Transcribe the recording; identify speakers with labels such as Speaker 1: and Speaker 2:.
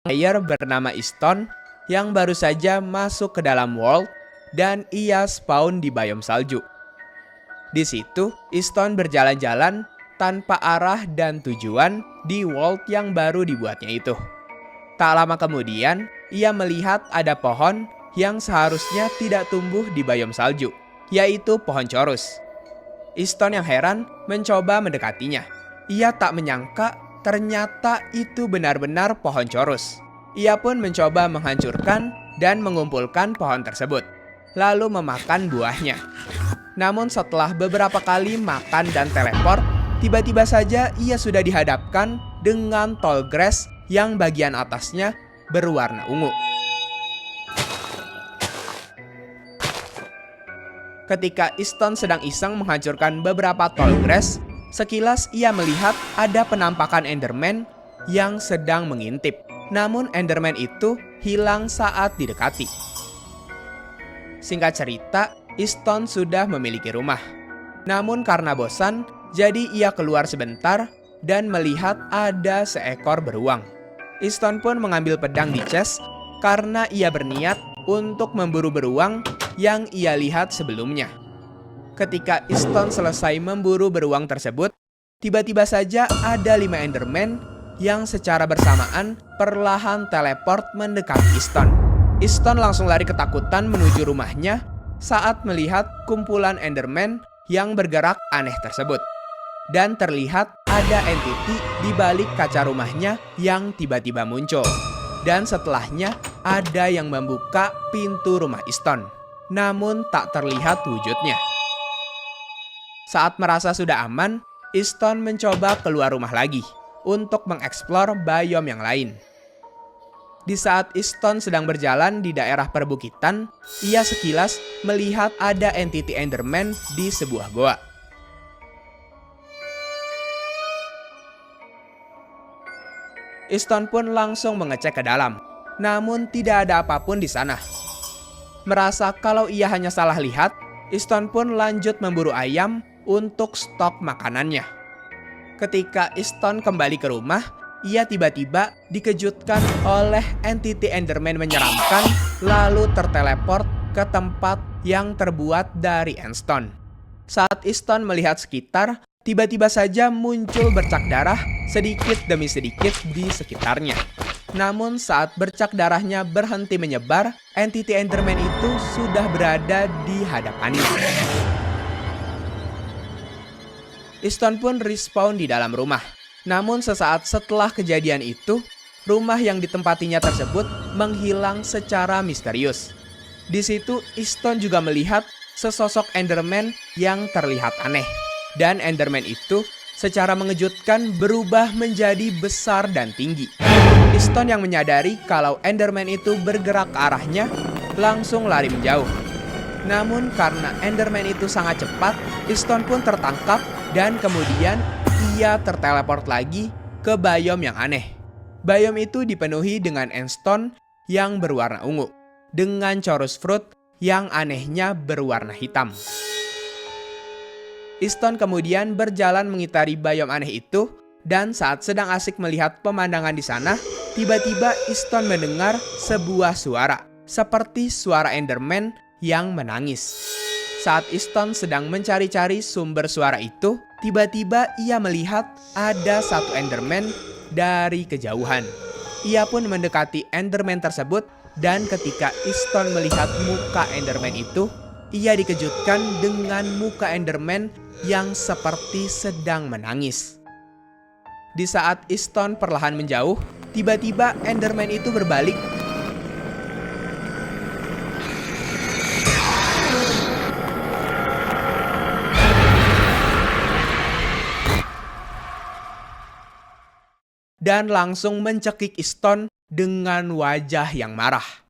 Speaker 1: player bernama Easton yang baru saja masuk ke dalam world dan ia spawn di biome salju. Di situ, Easton berjalan-jalan tanpa arah dan tujuan di world yang baru dibuatnya itu. Tak lama kemudian, ia melihat ada pohon yang seharusnya tidak tumbuh di biome salju, yaitu pohon chorus. Easton yang heran mencoba mendekatinya. Ia tak menyangka ternyata itu benar-benar pohon chorus. Ia pun mencoba menghancurkan dan mengumpulkan pohon tersebut, lalu memakan buahnya. Namun setelah beberapa kali makan dan teleport, tiba-tiba saja ia sudah dihadapkan dengan tall grass yang bagian atasnya berwarna ungu. Ketika Easton sedang iseng menghancurkan beberapa tall grass, sekilas ia melihat ada penampakan Enderman yang sedang mengintip. Namun Enderman itu hilang saat didekati. Singkat cerita, Easton sudah memiliki rumah. Namun karena bosan, jadi ia keluar sebentar dan melihat ada seekor beruang. Easton pun mengambil pedang di chest karena ia berniat untuk memburu beruang yang ia lihat sebelumnya. Ketika Easton selesai memburu beruang tersebut, tiba-tiba saja ada 5 Enderman yang secara bersamaan perlahan teleport mendekati Easton. Easton langsung lari ketakutan menuju rumahnya saat melihat kumpulan Enderman yang bergerak aneh tersebut. Dan terlihat ada entity di balik kaca rumahnya yang tiba-tiba muncul. Dan setelahnya ada yang membuka pintu rumah Easton. Namun tak terlihat wujudnya. Saat merasa sudah aman, Easton mencoba keluar rumah lagi untuk mengeksplor biome yang lain. Di saat Easton sedang berjalan di daerah perbukitan, ia sekilas melihat ada entity Enderman di sebuah goa. Easton pun langsung mengecek ke dalam, namun tidak ada apapun di sana. Merasa kalau ia hanya salah lihat, Easton pun lanjut memburu ayam untuk stok makanannya. Ketika Easton kembali ke rumah, ia tiba-tiba dikejutkan oleh entity Enderman menyeramkan lalu terteleport ke tempat yang terbuat dari endstone. Saat Easton melihat sekitar, tiba-tiba saja muncul bercak darah sedikit demi sedikit di sekitarnya. Namun saat bercak darahnya berhenti menyebar, entity Enderman itu sudah berada di hadapannya. Easton pun respawn di dalam rumah. Namun sesaat setelah kejadian itu, rumah yang ditempatinya tersebut menghilang secara misterius. Di situ Easton juga melihat sesosok Enderman yang terlihat aneh. Dan Enderman itu secara mengejutkan berubah menjadi besar dan tinggi. Easton yang menyadari kalau Enderman itu bergerak ke arahnya, langsung lari menjauh. Namun karena Enderman itu sangat cepat, Easton pun tertangkap dan kemudian ia terteleport lagi ke biome yang aneh. Biome itu dipenuhi dengan endstone yang berwarna ungu, dengan chorus fruit yang anehnya berwarna hitam. Easton kemudian berjalan mengitari biome aneh itu, dan saat sedang asik melihat pemandangan di sana, tiba-tiba Easton mendengar sebuah suara, seperti suara Enderman yang menangis. Saat Easton sedang mencari-cari sumber suara itu, tiba-tiba ia melihat ada satu Enderman dari kejauhan. Ia pun mendekati Enderman tersebut dan ketika Easton melihat muka Enderman itu, ia dikejutkan dengan muka Enderman yang seperti sedang menangis. Di saat Easton perlahan menjauh, tiba-tiba Enderman itu berbalik dan langsung mencekik Easton dengan wajah yang marah.